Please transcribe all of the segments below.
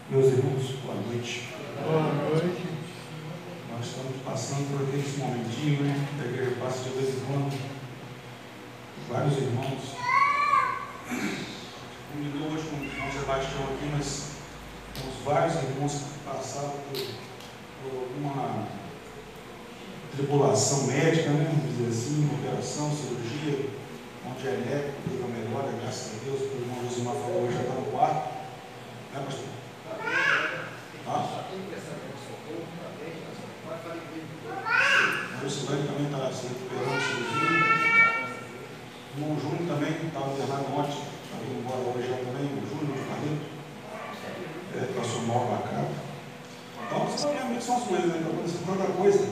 Meus irmãos, boa noite. Boa noite. Nós estamos passando por aqueles momentinhos, né? A igreja passa de vez em quando. Vários irmãos. Combinou hoje com o irmão Sebastião aqui, mas temos vários irmãos que passaram por alguma tribulação médica, né? Vamos dizer assim, uma operação, cirurgia, um genético, teve uma melhora, graças a Deus. O irmão Josimar falou hoje, já está no quarto. Né, pastor? A Lucilane também está se recuperando de cirurgia. O irmão Júnior também estava internado ontem, está indo embora hoje já também. O Júnior, o Carlinhos, passou mal para cá. Então, realmente são as coisas, né? Está acontecendo tanta coisa.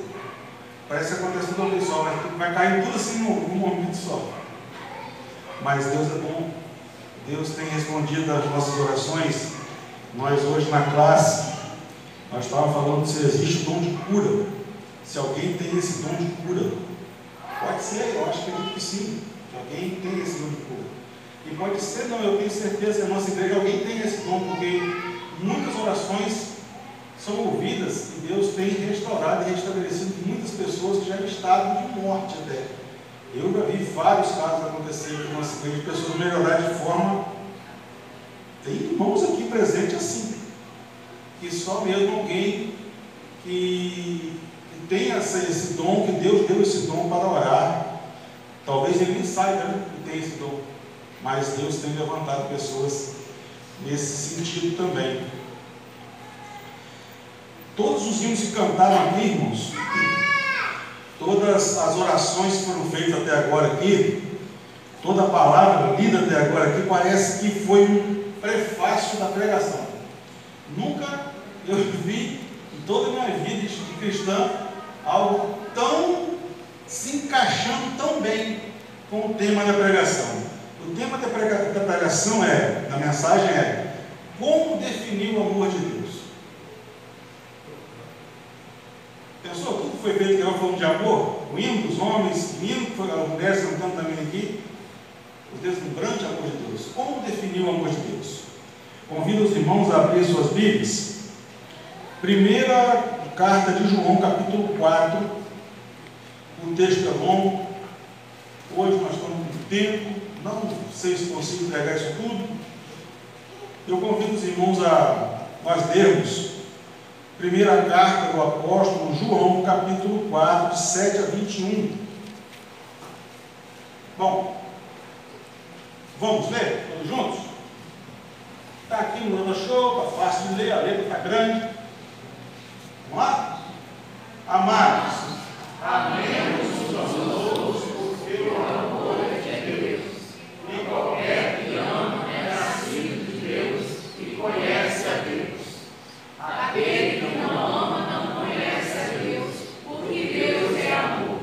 Parece que acontece tudo uma vez só, mas vai cair tudo assim num momento só. Mas Deus é bom. Deus tem respondido às nossas orações. Nós hoje na classe, nós estávamos falando se existe o dom de cura. Se alguém tem esse dom de cura. Pode ser, eu acho que sim. Que alguém tem esse dom de cura. E pode ser, não, eu tenho certeza que na nossa igreja alguém tem esse dom, porque muitas orações são ouvidas e Deus tem restaurado e restabelecido muitas pessoas que já estavam de morte até. Eu já vi vários casos acontecer aqui na nossa igreja, de pessoas melhorarem de forma... Tem irmãos aqui presentes assim, que só mesmo alguém que tem esse dom, que Deus deu esse dom para orar. Talvez ele nem saiba, né, que tem esse dom, mas Deus tem levantado pessoas nesse sentido também. Todos os hinos que cantaram aqui, irmãos, todas as orações que foram feitas até agora aqui, toda a palavra lida até agora aqui, parece que foi um prefácio da pregação. Nunca eu vi em toda a minha vida de cristã algo tão se encaixando tão bem com o tema da pregação. O tema da pregação da mensagem é como definir o amor de Deus. Pensou? Tudo foi feito que eu falando de amor, o hino dos homens, o hino que foi a mulher cantando também aqui, o deslumbrante amor de Deus. Como definir o amor de Deus? Convido os irmãos a abrir suas Bíblias. Primeira carta de João, capítulo 4. O texto é longo. Hoje nós estamos com tempo. Não sei se consigo pegar isso tudo. Eu convido os irmãos a nós lermos primeira carta do apóstolo João, capítulo 4, de 7 a 21. Bom, vamos ler todos juntos? Está aqui no Lama Show, está fácil de ler, a letra está grande. Vamos lá? Amados, amemos-nos todos, porque o amor é de Deus. E qualquer que ama é nascido de Deus e conhece a Deus. Aquele que não ama não conhece a Deus, porque Deus é amor.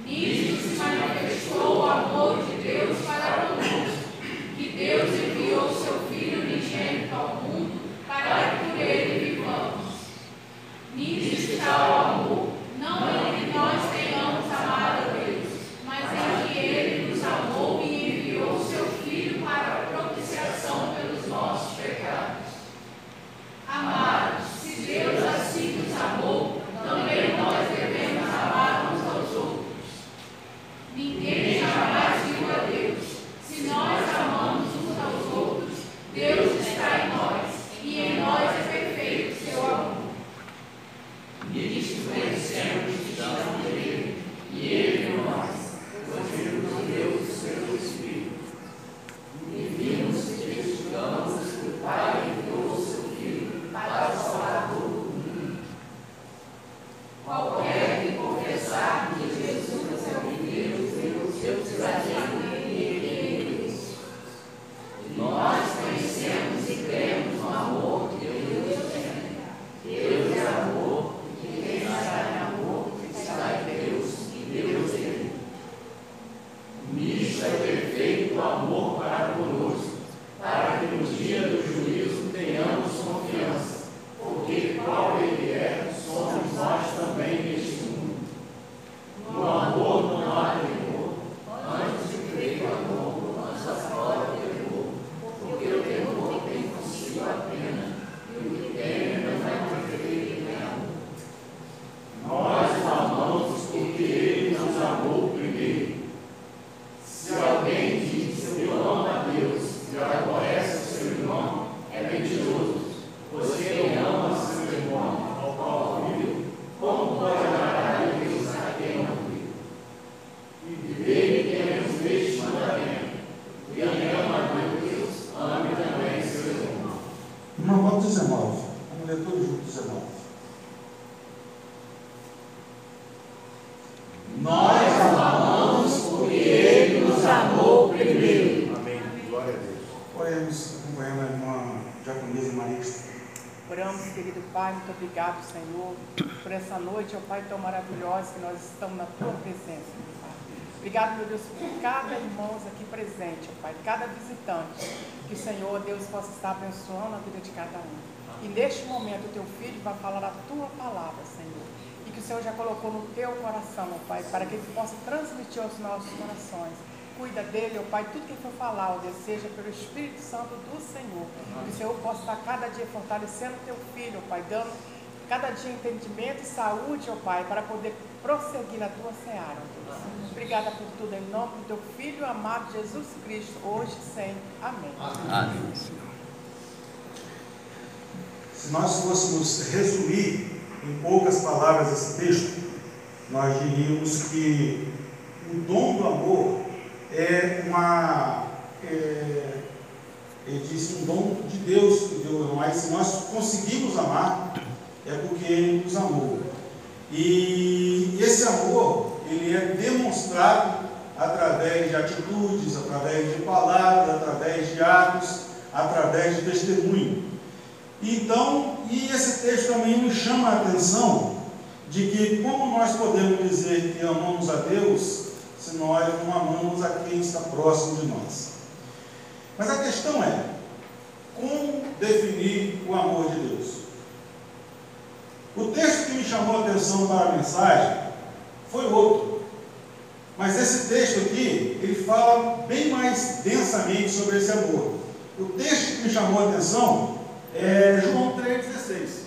Nisto se manifestou o amor de Deus para conosco, que Deus enviou seu Filho unigênito ao mundo para que por ele vivamos. Nisto está o amor, 19. Vamos ler todos juntos 19. Nós amamos porque Ele nos amou primeiro. Amém. Glória a Deus. Oremos, acompanhando a irmã Diaconisa Marista. Oramos, querido Pai, muito obrigado, Senhor, por essa noite, ó Pai, tão maravilhosa que nós estamos na Tua presença, meu Pai. Obrigado, meu Deus, por cada irmão aqui presente, ó Pai, cada visitante, que o Senhor, Deus, possa estar abençoando a vida de cada um. E neste momento o Teu Filho vai falar a Tua palavra, Senhor, e que o Senhor já colocou no Teu coração, ó Pai, para que Ele possa transmitir aos nossos corações. Cuida dele, ó Pai, tudo que for falar, ó Deus, seja pelo Espírito Santo do Senhor. Que o Senhor possa estar cada dia fortalecendo o Teu Filho, ó Pai, dando cada dia entendimento e saúde, ó Pai, para poder prosseguir na Tua seara, ó Deus. Obrigada por tudo, em nome do Teu Filho amado Jesus Cristo, hoje e sempre. Amém. Amém. Se nós fôssemos resumir em poucas palavras esse texto, nós diríamos que o dom do amor ele disse um dom de Deus que deu a nós. Se nós conseguimos amar, é porque Ele nos amou. E esse amor, ele é demonstrado através de atitudes, através de palavras, através de atos, através de testemunho. Então, e esse texto também nos chama a atenção de que como nós podemos dizer que amamos a Deus se nós não amamos a quem está próximo de nós. Mas a questão é, como definir o amor de Deus? O texto que me chamou a atenção para a mensagem foi outro. Mas esse texto aqui, ele fala bem mais densamente sobre esse amor. O texto que me chamou a atenção é João 3,16.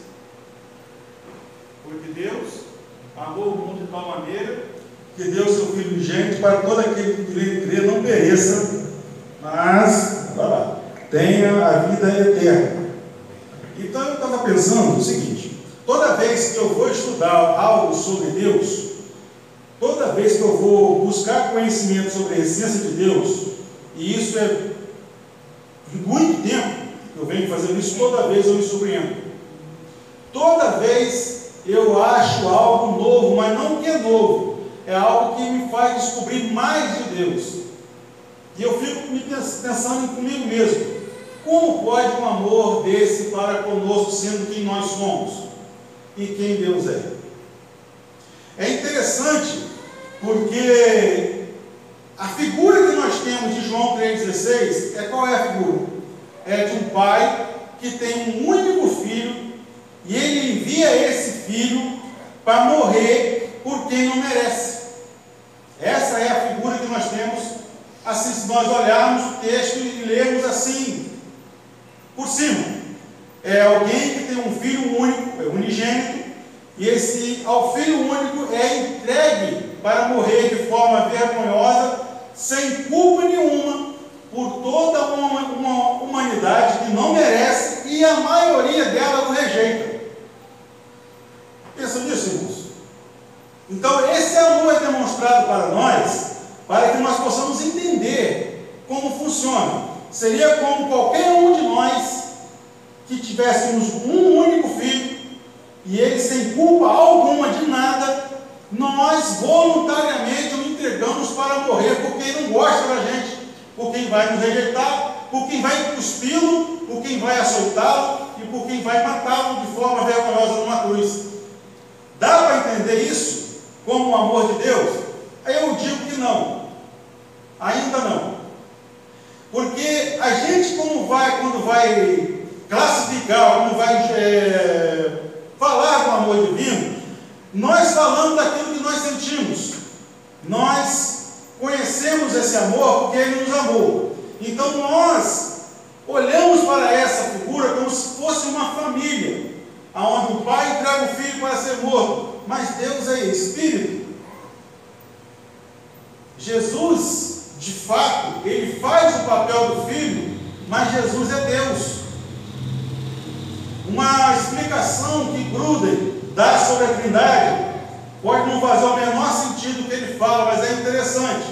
Porque Deus amou o mundo de tal maneira que deu seu Filho unigênito para todo aquele que crê não pereça, mas tenha a vida eterna. Então eu estava pensando o seguinte: toda vez que eu vou estudar algo sobre Deus, toda vez que eu vou buscar conhecimento sobre a essência de Deus, e isso é muito tempo que eu venho fazendo isso, toda vez eu me surpreendo. Toda vez eu acho algo novo, mas não que é novo, é algo que me faz descobrir mais de Deus. E eu fico me pensando comigo mesmo: como pode um amor desse para conosco, sendo quem nós somos e quem Deus é? É interessante porque a figura que nós temos de João 3,16 qual é a figura? É de um pai que tem um único filho e ele envia esse filho para morrer por quem não merece. Essa é a figura que nós temos, assim, se nós olharmos o texto e lermos assim, por cima. É alguém que tem um filho único, unigênito, e esse ao filho único é entregue para morrer de forma vergonhosa, sem culpa nenhuma, por toda uma humanidade que não merece, e a maioria dela o rejeita. Pensa nisso, irmãos. Então esse amor é demonstrado para nós, para que nós possamos entender como funciona. Seria como qualquer um de nós que tivéssemos um único filho, e ele sem culpa alguma de nada, nós voluntariamente o entregamos para morrer, por quem não gosta da gente, por quem vai nos rejeitar, por quem vai cuspi-lo, por quem vai açoitá-lo e por quem vai matá-lo de forma vergonhosa numa cruz. Dá para entender isso como o amor de Deus? Eu digo que não, ainda não, porque a gente quando vai classificar, quando vai falar do amor divino, nós falamos daquilo que nós sentimos, nós conhecemos esse amor porque Ele nos amou. Então nós olhamos para essa figura como se fosse uma família, onde o pai entrega o filho para ser morto. Mas Deus é Espírito. Jesus, de fato, Ele faz o papel do Filho, mas Jesus é Deus. Uma explicação que Gruden dá sobre a Trindade pode não fazer o menor sentido o que ele fala, mas é interessante.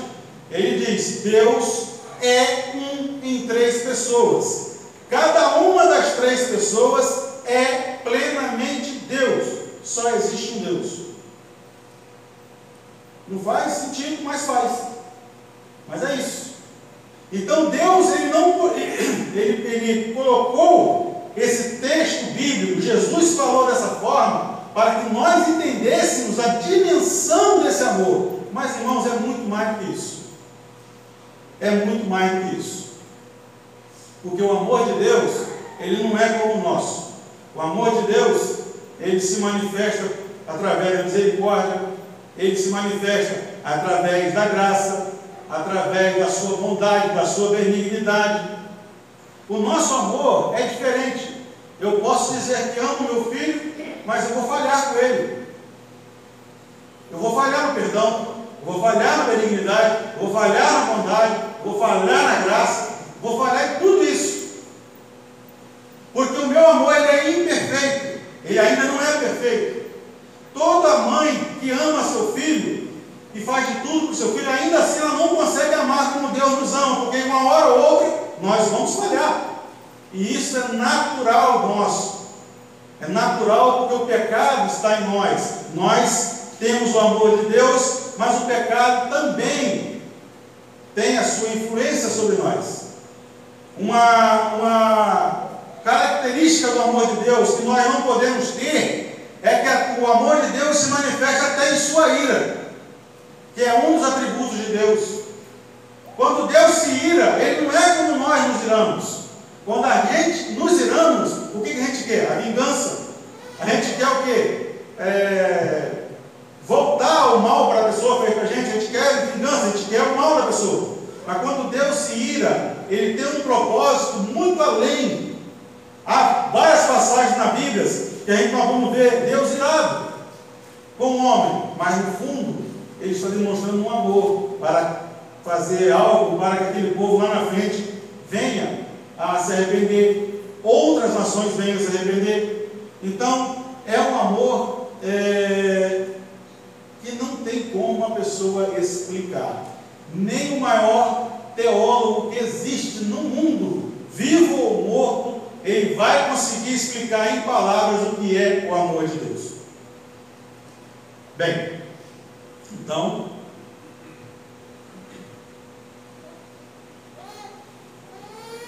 Ele diz: Deus é um em três pessoas. Cada uma das três pessoas pessoas é plenamente Deus. Só existe um Deus. Não faz sentido, mas faz. Mas é isso. Então Deus, ele colocou esse texto bíblico, Jesus falou dessa forma, para que nós entendêssemos a dimensão desse amor. Mas, irmãos, é muito mais do que isso. É muito mais do que isso. Porque o amor de Deus, ele não é como o nosso. O amor de Deus, ele se manifesta através da misericórdia, ele se manifesta através da graça, através da sua bondade, da sua benignidade. O nosso amor é diferente. Eu posso dizer que amo meu filho, mas eu vou falhar com ele. Eu vou falhar no perdão, eu vou falhar na benignidade, eu vou falhar na bondade, eu vou falhar na graça, vou falhar em tudo isso. Porque o meu amor, ele é imperfeito, ele ainda não é perfeito. Toda mãe que ama seu filho e faz de tudo para o seu filho, ainda assim ela não consegue amar como Deus nos ama, porque uma hora ou outra nós vamos falhar. E isso é natural nosso. É natural porque o pecado está em nós. Nós temos o amor de Deus, mas o pecado também tem a sua influência sobre nós. Uma característica do amor de Deus que nós não podemos ter é que o amor de Deus se manifesta até em sua ira, que é um dos atributos de Deus. Quando Deus se ira, ele não é como nós nos iramos. Quando a gente nos iramos, o que a gente quer? A vingança. A gente quer o quê? Voltar o mal para a pessoa feita para a gente quer vingança, a gente quer o mal da pessoa. Mas quando Deus se ira, ele tem um propósito muito além. Há várias passagens na Bíblia que a gente nós vamos ver Deus irado com o homem, mas no fundo ele está demonstrando um amor para fazer algo para que aquele povo lá na frente venha a se arrepender, outras nações venham a se arrepender. Então é um amor que não tem como uma pessoa explicar. Nem o maior teólogo que existe no mundo, vivo ou morto, ele vai conseguir explicar em palavras o que é o amor de Deus. Bem, então,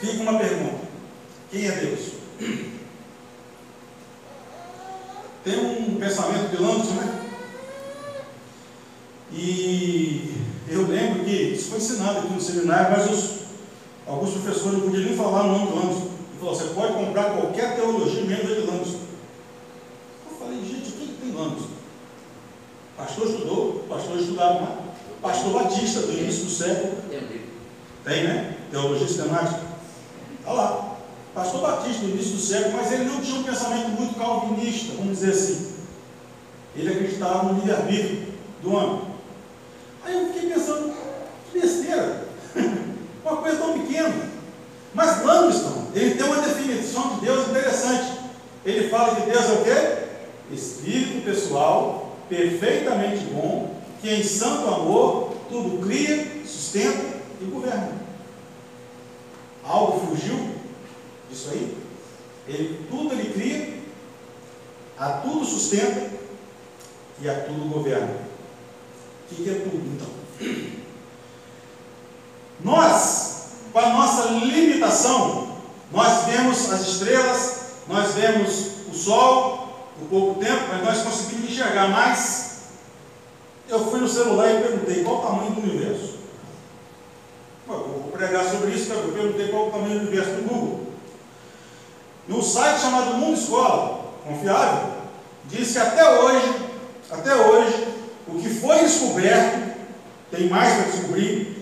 fica uma pergunta: quem é Deus? Tem um pensamento de Landis, né? E eu lembro que isso foi ensinado aqui no seminário, mas alguns professores não podiam nem falar o nome de Landis. Ele falou: você pode comprar qualquer teologia menos a de Landis. Eu falei: gente, o que tem Landis? Pastor estudou, pastor estudava, né? Pastor Batista, do início do século. Tem, né? Teologia sistemática. Olha lá. Pastor Batista, do início do século, mas ele não tinha um pensamento muito calvinista, vamos dizer assim. Ele acreditava no livre-arbítrio do homem. Aí eu fiquei pensando: que besteira. Uma coisa tão pequena. Mas Langston, ele tem uma definição de Deus interessante. Ele fala que Deus é o quê? Espírito pessoal, perfeitamente bom, que em santo amor tudo cria, sustenta e governa. Algo fugiu disso aí? Tudo ele cria, a tudo sustenta e a tudo governa. O que é tudo então? Nós, com a nossa limitação, nós vemos as estrelas, nós vemos o sol, por pouco tempo, mas nós conseguimos enxergar mais. Eu fui no celular e perguntei qual o tamanho do universo. Eu vou pregar sobre isso, eu perguntei qual o tamanho do universo no Google. Num site chamado Mundo Escola, confiável, diz que até hoje, o que foi descoberto, tem mais para descobrir,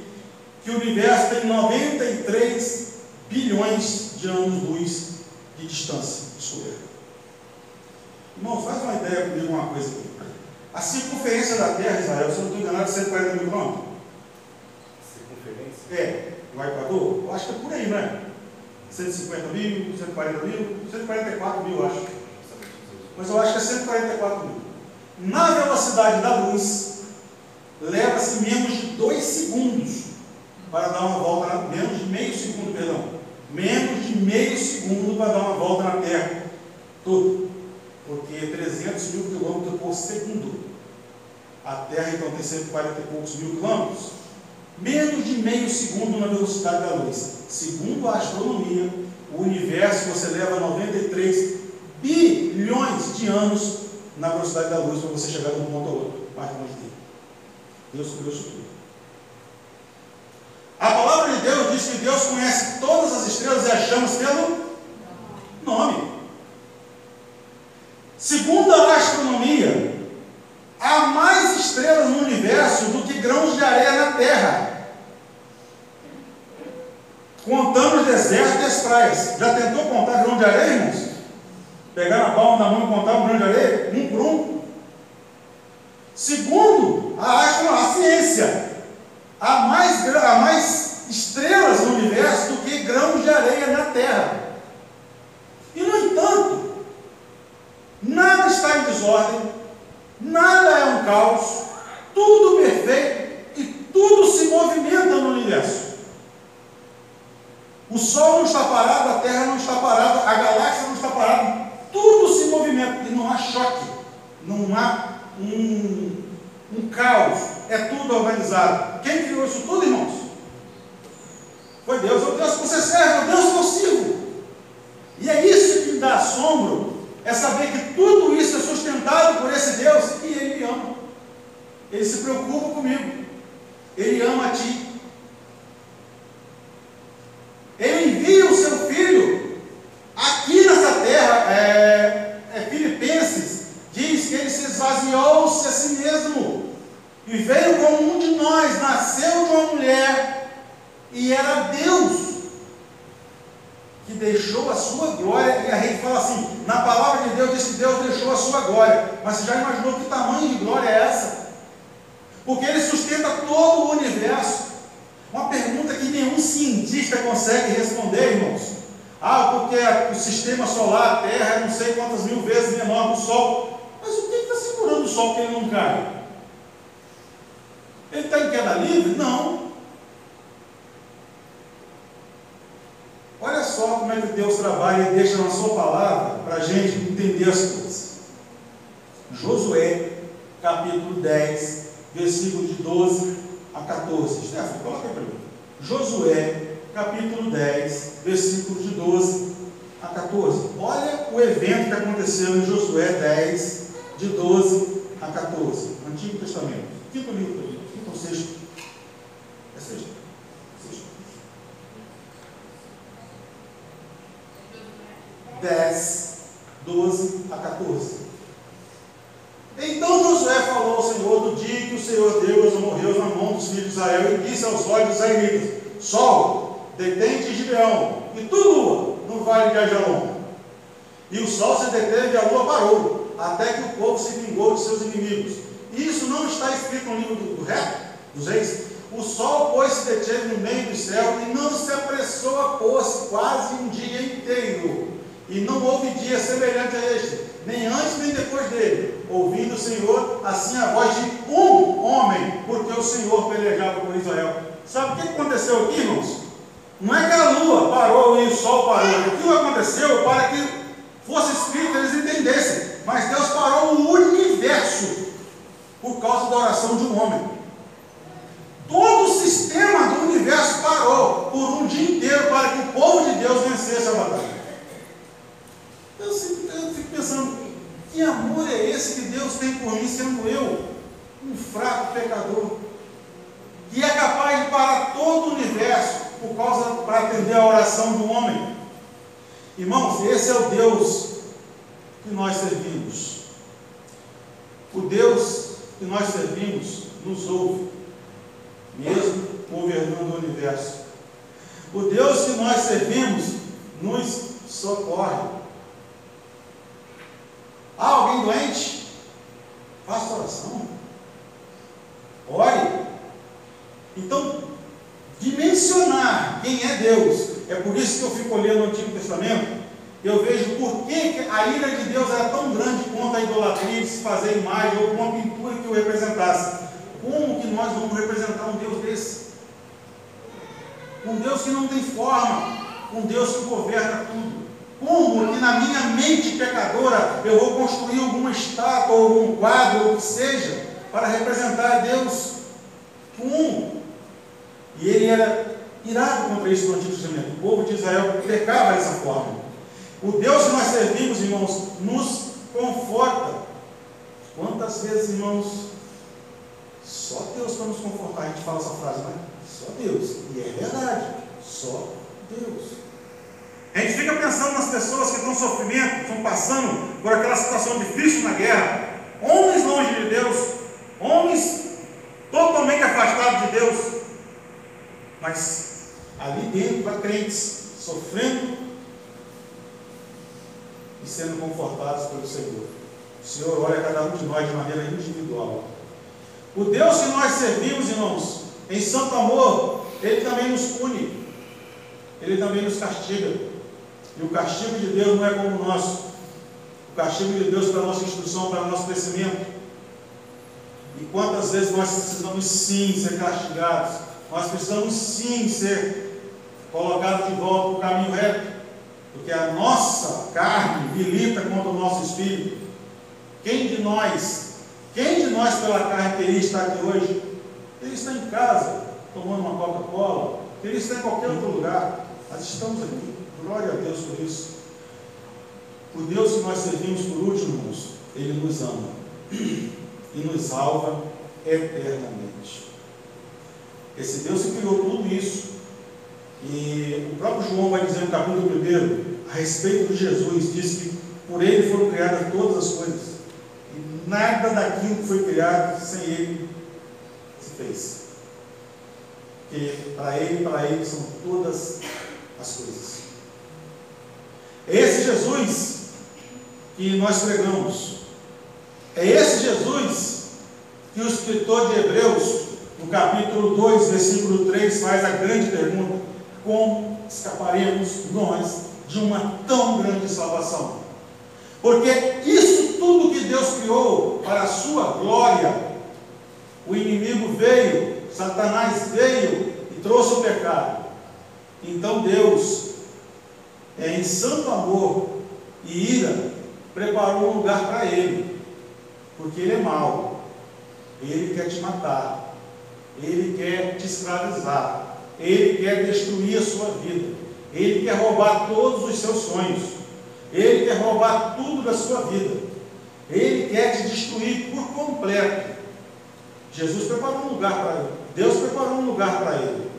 que o universo tem 93 bilhões de anos-luz de distância descoberta. Irmão, faz uma ideia comigo, uma coisa aqui. A circunferência da Terra, Israel, se eu não estou enganado, é 140 mil quilômetros. Circunferência? O Equador? Eu acho que é por aí, não é? 150 mil, 140 mil, 144 mil, acho. Mas eu acho que é 144 mil. Na velocidade da luz, leva-se menos de 2 segundos para dar uma volta, menos de meio segundo, perdão. Menos de meio segundo para dar uma volta na Terra. Tudo. Porque 300 mil quilômetros por segundo. A Terra, então, tem 140 e poucos mil quilômetros. Menos de meio segundo na velocidade da luz. Segundo a astronomia, o universo você leva 93 bilhões de anos na velocidade da luz para você chegar de um ponto ao outro. Mais longe dele. Deus criou isso tudo. A palavra de Deus diz que Deus conhece todas as estrelas e as chamas pelo nome. Segundo a astronomia, há mais estrelas no universo do que grãos de areia na Terra. Contando os desertos e as praias. Já tentou contar grão de areia, irmãos? Pegar na palma da mão e contar um grão de areia? Um por um. Segundo a ciência, há mais estrelas no universo do que grãos de areia na Terra. E, no entanto, nada está em desordem, nada é um caos, tudo perfeito e tudo se movimenta no universo. O Sol não está parado, a Terra não está parada, a galáxia não está parada, tudo se movimenta e não há choque, não há um caos, é tudo organizado. Quem criou isso tudo, irmãos? Foi Deus. É o Deus que você serve, é o Deus que eu sirvo. E é isso que me dá assombro, é saber que tudo isso é sustentado por esse Deus e Ele me ama. Ele se preocupa comigo. Ele ama a ti. Ele envia o seu Filho aqui nessa terra. Filipenses diz que Ele se esvaziou-se a si mesmo e veio como um de nós, nasceu de uma mulher e era Deus, que deixou a sua glória. E a gente fala assim, na palavra de Deus diz que Deus deixou a sua glória, mas você já imaginou que tamanho de glória é essa? Porque Ele sustenta todo o universo. Uma pergunta que nenhum cientista consegue responder, irmãos. Porque o sistema solar, a Terra, é não sei quantas mil vezes menor que o Sol. Mas o que está segurando o Sol que ele não cai? Ele está em queda livre? Não. Olha só como é que Deus trabalha e deixa na sua palavra para a gente entender as coisas. Josué, capítulo 10, versículo de 12 a 14. Stefano, coloca aí para mim. Josué, capítulo 10, versículo de 12 a 14. Olha o evento que aconteceu em Josué 10, de 12 a 14. Antigo Testamento. Quinto livro, quinto ou sexto? É sexto. 10, 12 a 14. Então Josué falou ao Senhor do dia que o Senhor deu os amorreus na mão dos filhos de Israel e disse aos olhos dos israelitas: Sol, detente em Gibeão, e tu, lua, no vale de Ajalon. E o sol se deteve e a lua parou, até que o povo se vingou de seus inimigos. Isso não está escrito no livro dos reis? O sol, pois, se deteve no meio do céu e não se apressou a pôr-se quase um dia inteiro. E não houve dia semelhante a este, nem antes nem depois dele, ouvindo o Senhor assim a voz de um homem, porque o Senhor pelejava por Israel. Sabe o que aconteceu aqui, irmãos? Não é que a lua parou e o sol parou. Aquilo aconteceu para que fosse escrito, eles entendessem. Mas Deus parou o universo por causa da oração de um homem. Todo o sistema do universo parou por um dia inteiro para que o povo de Deus vencesse a batalha. Eu fico pensando, que amor é esse que Deus tem por mim, sendo eu um fraco pecador, que é capaz de parar todo o universo para atender a oração do homem? Irmãos, esse é o Deus que nós servimos. O Deus que nós servimos nos ouve, mesmo governando o universo. O Deus que nós servimos nos socorre. Há alguém doente? Faça oração. Ore. Então, dimensionar quem é Deus. É por isso que eu fico olhando o Antigo Testamento. Eu vejo por que a ira de Deus era tão grande quanto a idolatria de se fazer imagem ou uma pintura que o representasse. Como que nós vamos representar um Deus desse? Um Deus que não tem forma, um Deus que governa tudo. Como que na minha mente mente pecadora, eu vou construir alguma estátua, ou algum quadro, ou o que seja, para representar Deus como. E ele era irado contra isso no Antigo Testamento. O povo de Israel pecava dessa forma. O Deus que nós servimos, irmãos, nos conforta. Quantas vezes, irmãos, só Deus para nos confortar? A gente fala essa frase, não é? Só Deus. E é verdade. Só Deus. A gente fica pensando nas pessoas que estão em sofrimento, estão passando por aquela situação difícil na guerra. Homens longe de Deus. Homens totalmente afastados de Deus. Mas ali dentro há crentes sofrendo e sendo confortados pelo Senhor. O Senhor olha cada um de nós de maneira individual. O Deus que nós servimos, irmãos, em santo amor, Ele também nos pune. Ele também nos castiga. E o castigo de Deus não é como o nosso. O castigo de Deus para a nossa instrução, para o nosso crescimento. E quantas vezes nós precisamos sim ser castigados. Nós precisamos sim ser colocados de volta para o caminho reto. Porque a nossa carne milita contra o nosso espírito. Quem de nós pela carne teria estado aqui hoje? Ele está em casa, tomando uma Coca-Cola. Ele está em qualquer outro lugar. Nós estamos aqui. Glória a Deus por isso. O Deus que nós servimos por último, irmãos, Ele nos ama e nos salva eternamente. Esse Deus que criou tudo isso. E o próprio João vai dizer no capítulo 1, a respeito de Jesus, diz que por Ele foram criadas todas as coisas. E nada daquilo que foi criado sem Ele se fez. Porque para Ele são todas as coisas. É esse Jesus que nós pregamos. É esse Jesus que o escritor de Hebreus, no capítulo 2, versículo 3, faz a grande pergunta: como escaparemos nós de uma tão grande salvação? Porque isso tudo que Deus criou para a sua glória, o inimigo veio, Satanás veio e trouxe o pecado. Então Deus, em santo amor e ira, preparou um lugar para ele, porque ele é mau, ele quer te matar, ele quer te escravizar, ele quer destruir a sua vida, ele quer roubar todos os seus sonhos, ele quer roubar tudo da sua vida, ele quer te destruir por completo. Jesus preparou um lugar para ele, Deus preparou um lugar para ele,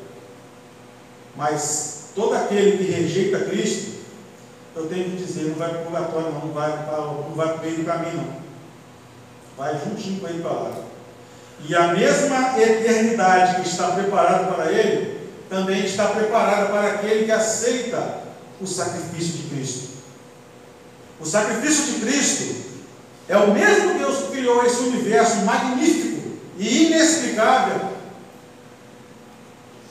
mas todo aquele que rejeita Cristo, eu tenho que dizer, não vai para o purgatório, não vai para o meio do caminho, não. Vai juntinho com ele para lá. E a mesma eternidade que está preparada para ele, também está preparada para aquele que aceita o sacrifício de Cristo. O sacrifício de Cristo é o mesmo Deus que criou esse universo magnífico e inexplicável.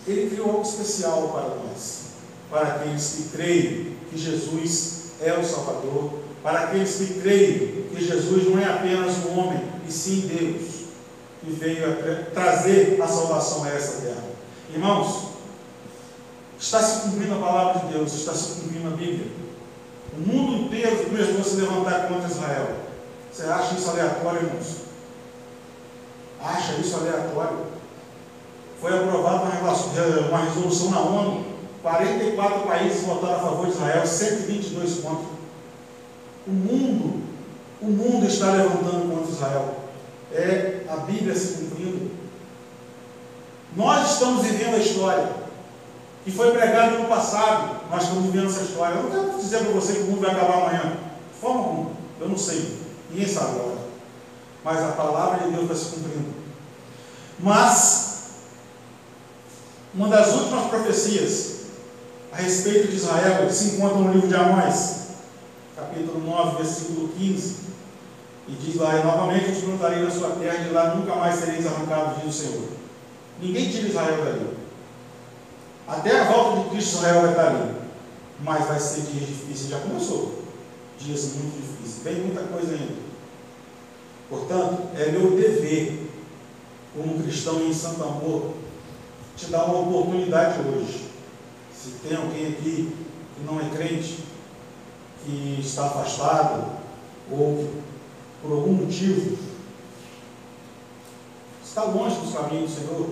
Ele criou algo especial para nós, para aqueles que creem que Jesus é o Salvador, para aqueles que creem que Jesus não é apenas um homem, e sim Deus, que veio trazer a salvação a essa terra. Irmãos, está se cumprindo a palavra de Deus, está se cumprindo a Bíblia. O mundo inteiro começou a se levantar contra Israel. Você acha isso aleatório, irmãos? Acha isso aleatório? Foi aprovada uma resolução na ONU, 44 países votaram a favor de Israel, 122 contra. O mundo está levantando contra Israel. É a Bíblia se cumprindo. Nós estamos vivendo a história que foi pregada no passado. Nós estamos vivendo essa história. Eu não quero dizer para você que o mundo vai acabar amanhã. De forma alguma. Eu não sei. Ninguém sabe agora. Mas a palavra de Deus está se cumprindo. Mas uma das últimas profecias a respeito de Israel se encontra no livro de Amós, capítulo 9, versículo 15, e diz lá: e novamente os plantarei na sua terra, e de lá nunca mais sereis arrancados, diz o Senhor. Ninguém tira Israel dali. Até a volta de Cristo, Israel vai estar ali. Mas vai ser dias difíceis. Já começou. Dias muito difíceis. Tem muita coisa ainda. Portanto, é meu dever, como cristão em santo amor, te dar uma oportunidade hoje. Se tem alguém aqui que não é crente, que está afastado ou que, por algum motivo, está longe dos caminhos do Senhor,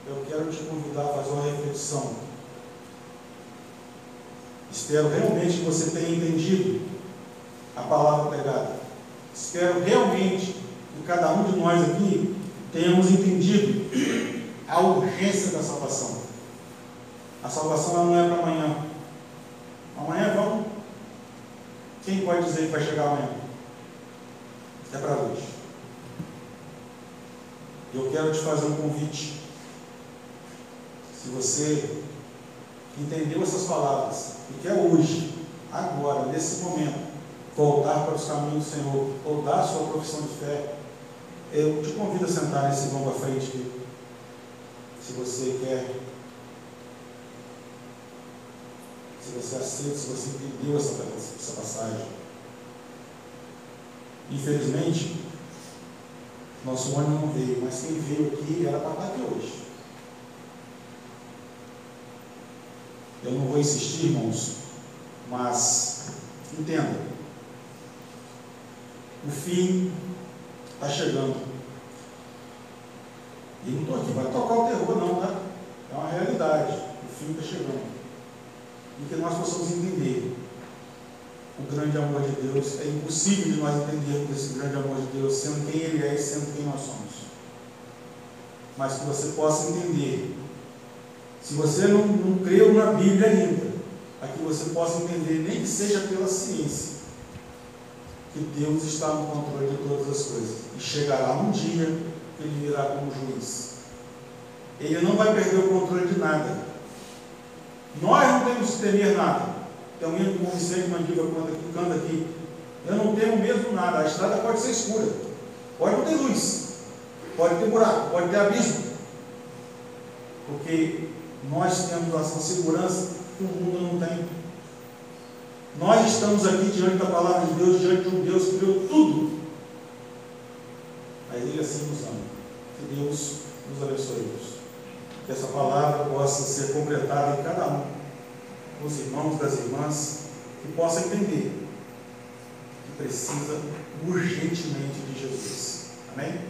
eu quero te convidar a fazer uma reflexão. Espero realmente que você tenha entendido a palavra pregada. Espero realmente que cada um de nós aqui tenhamos entendido a urgência da salvação. A salvação ela não é para amanhã. Amanhã vamos. Quem pode dizer que vai chegar amanhã? É para hoje. Eu quero te fazer um convite. Se você entendeu essas palavras e quer hoje, agora, nesse momento, voltar para os caminhos do Senhor, voltar à sua profissão de fé, eu te convido a sentar nesse banco à frente aqui. Se você quer, se você aceita, se você entendeu essa passagem. Infelizmente, nosso ônibus não veio, mas quem veio aqui era para estar aqui hoje. Eu não vou insistir, irmãos, mas entenda, o fim está chegando. E não estou aqui para tocar o terror, não, né? É uma realidade. O fim está chegando. E que nós possamos entender o grande amor de Deus. É impossível de nós entendermos esse grande amor de Deus, sendo quem Ele é e sendo quem nós somos. Mas que você possa entender. Se você não creu na Bíblia ainda, para que você possa entender, nem que seja pela ciência, que Deus está no controle de todas as coisas. E chegará um dia que Ele virá como juiz. Ele não vai perder o controle de nada. Nós não temos que temer nada. Tem um hino que o Vicente Mandiva canta aqui. Eu não temo mesmo nada. A estrada pode ser escura. Pode não ter luz. Pode ter buraco. Pode ter abismo. Porque nós temos essa segurança que o mundo não tem. Nós estamos aqui diante da palavra de Deus, diante de um Deus que criou tudo. Mas Ele assim nos ama. Que Deus nos abençoe. Que essa palavra possa ser completada em cada um dos irmãos, das irmãs, que possa entender que precisa urgentemente de Jesus. Amém?